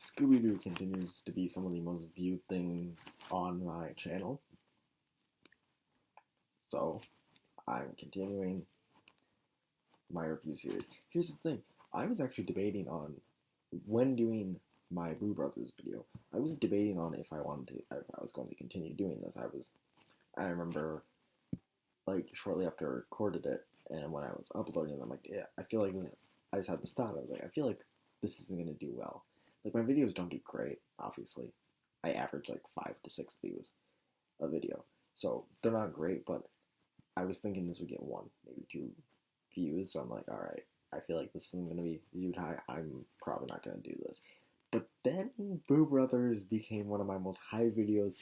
Scooby-Doo continues to be some of the most viewed thing on my channel, so I'm continuing my review series. Here's the thing, I was actually debating on, when doing my Boo Brothers video, I was debating on if I was going to continue doing this. I remember, like, shortly after I recorded it, and when I was uploading them, like, yeah, I feel like, I just had this thought, I was like, I feel like this isn't going to do well. Like, my videos don't do great, obviously. I average, like, 5 to 6 views a video. So, they're not great, but I was thinking this would get 1, maybe 2 views. So I'm like, alright, I feel like this isn't going to be viewed high. I'm probably not going to do this. But then Boo Brothers became one of my most highly viewed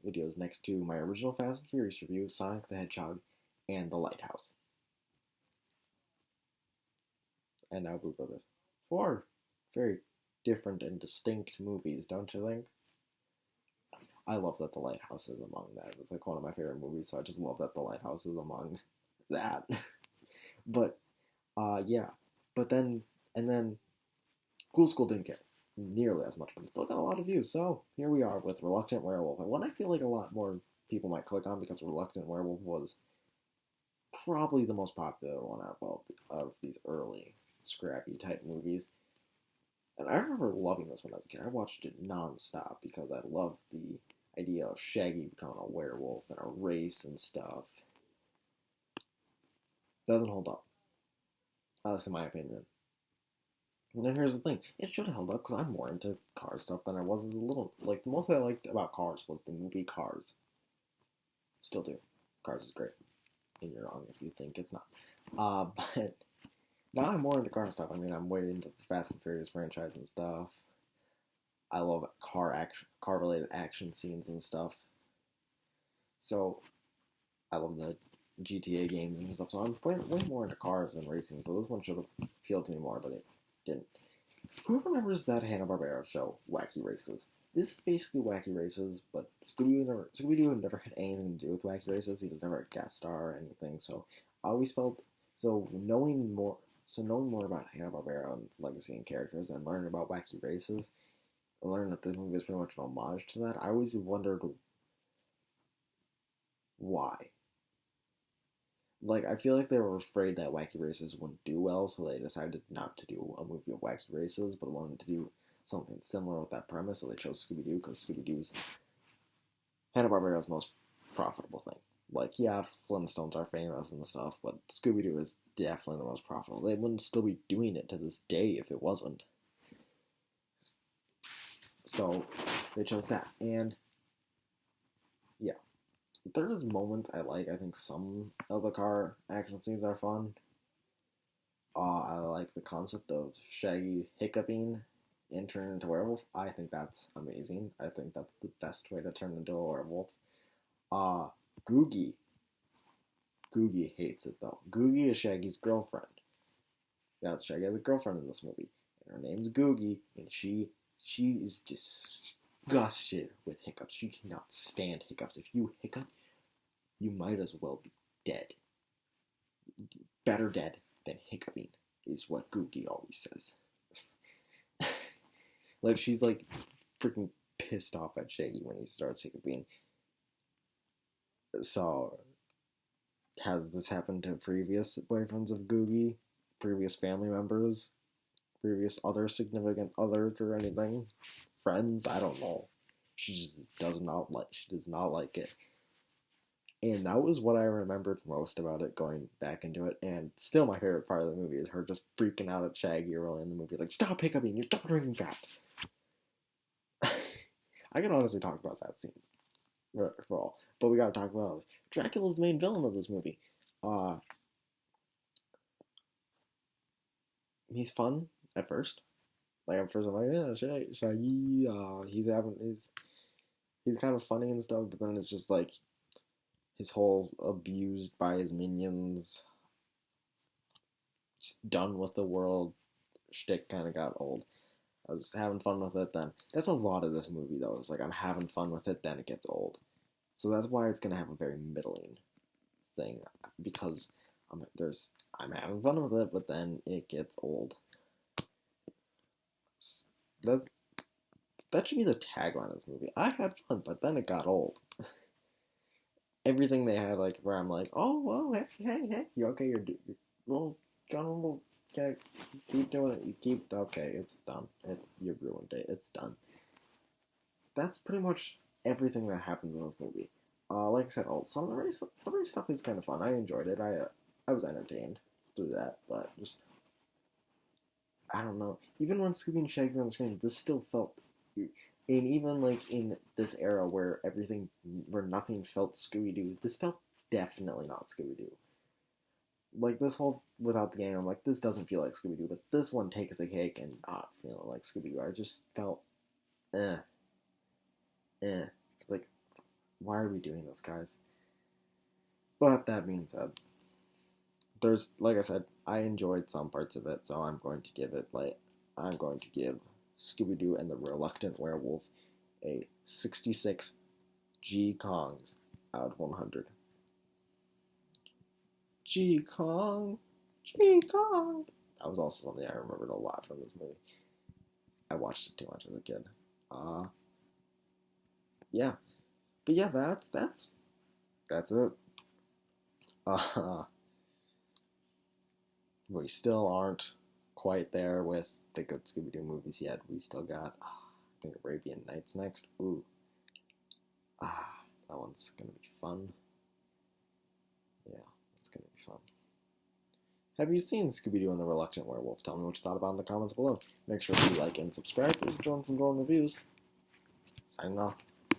videos next to my original Fast and Furious review, Sonic the Hedgehog, and The Lighthouse. And now Boo Brothers. 4 very different and distinct movies, don't you think? I love that The Lighthouse is among that. It's like one of my favorite movies, so I just love that The Lighthouse is among that. But, yeah. But then, Cool School didn't get nearly as much, but it still got a lot of views. So, here we are with Reluctant Werewolf. And one I feel like a lot more people might click on, because Reluctant Werewolf was probably the most popular one out of these early scrappy type movies. And I remember loving this when I was a kid. I watched it non-stop because I loved the idea of Shaggy becoming a werewolf and a race and stuff. Doesn't hold up. That's in my opinion. And then here's the thing. It should have held up because I'm more into car stuff than I was as a little... Like, the most I liked about Cars was the movie Cars. Still do. Cars is great. And you're wrong if you think it's not. But... Now I'm more into car stuff. I mean, I'm way into the Fast and Furious franchise and stuff. I love car-related action scenes and stuff. So, I love the GTA games and stuff. So I'm way more into cars than racing. So this one should have appealed to me more, but it didn't. Who remembers that Hanna-Barbera show, Wacky Races? This is basically Wacky Races, but Scooby-Doo never had anything to do with Wacky Races. He was never a guest star or anything. So I always felt... So knowing more about Hanna-Barbera and its legacy and characters, and learning about Wacky Races, and learning that this movie is pretty much an homage to that, I always wondered why. Like, I feel like they were afraid that Wacky Races wouldn't do well, so they decided not to do a movie of Wacky Races, but wanted to do something similar with that premise, so they chose Scooby-Doo, because Scooby-Doo's Hanna-Barbera's most profitable thing. Like, yeah, Flintstones are famous and stuff, but Scooby-Doo is definitely the most profitable. They wouldn't still be doing it to this day if it wasn't. So, they chose that. And, yeah. There's moments I like. I think some of the car action scenes are fun. I like the concept of Shaggy hiccuping and turning into a werewolf. I think that's amazing. I think that's the best way to turn into a werewolf. Googie hates it, though. Googie is Shaggy's girlfriend. Yeah, Shaggy has a girlfriend in this movie, and her name's Googie, and she is disgusted with hiccups. She cannot stand hiccups. If you hiccup, you might as well be dead. Better dead than hiccuping, is what Googie always says. Like, she's, like, freaking pissed off at Shaggy when he starts hiccuping. So, has this happened to previous boyfriends of Googie? Previous family members? Previous other significant others or anything? Friends? I don't know. She does not like it. And that was what I remembered most about it, going back into it. And still my favorite part of the movie is her just freaking out at Shaggy early in the movie. Like, stop hiccuping, you're done drinking fat. I can honestly talk about that scene for all. But we gotta talk about Dracula's the main villain of this movie. He's fun at first. Like, at first I'm like, yeah, Shaggy, he's kind of funny and stuff, but then it's just like his whole abused by his minions, just done with the world shtick kind of got old. I was having fun with it then. That's a lot of this movie, though. It's like I'm having fun with it, then it gets old. So that's why it's going to have a very middling thing, because I'm having fun with it, but then it gets old. That's that should be the tagline of this movie. I had fun, but then it got old. Everything they had, like where I'm like, oh well, hey, you okay? You're well, go, okay, keep doing it. You keep okay. It's done. You ruined it. It's done. That's pretty much everything that happens in this movie. Like I said, some of the race stuff is kind of fun. I enjoyed it. I was entertained through that, but just I don't know. Even when Scooby and Shaggy were on the screen, this still felt. And even like in this era where nothing felt Scooby Doo, this felt definitely not Scooby Doo. Like this whole without the game, I'm like, this doesn't feel like Scooby Doo, but this one takes the cake and not feeling like Scooby Doo. I just felt, eh, eh. Like, why are we doing this, guys? But that being said, there's like I said, I enjoyed some parts of it, so I'm going to give Scooby Doo and the Reluctant Werewolf a 66 G Kongs out of 100. G Kong, G Kong. That was also something I remembered a lot from this movie. I watched it too much as a kid. Yeah, but yeah, that's it. Uh, we still aren't quite there with the good Scooby Doo movies yet. We still got, I think Arabian Nights next. Ooh, that one's gonna be fun. Yeah, it's gonna be fun. Have you seen Scooby-Doo and the Reluctant Werewolf? Tell me what you thought about it in the comments below. Make sure to like and subscribe. This is Jordan from Jordan Reviews. Signing off.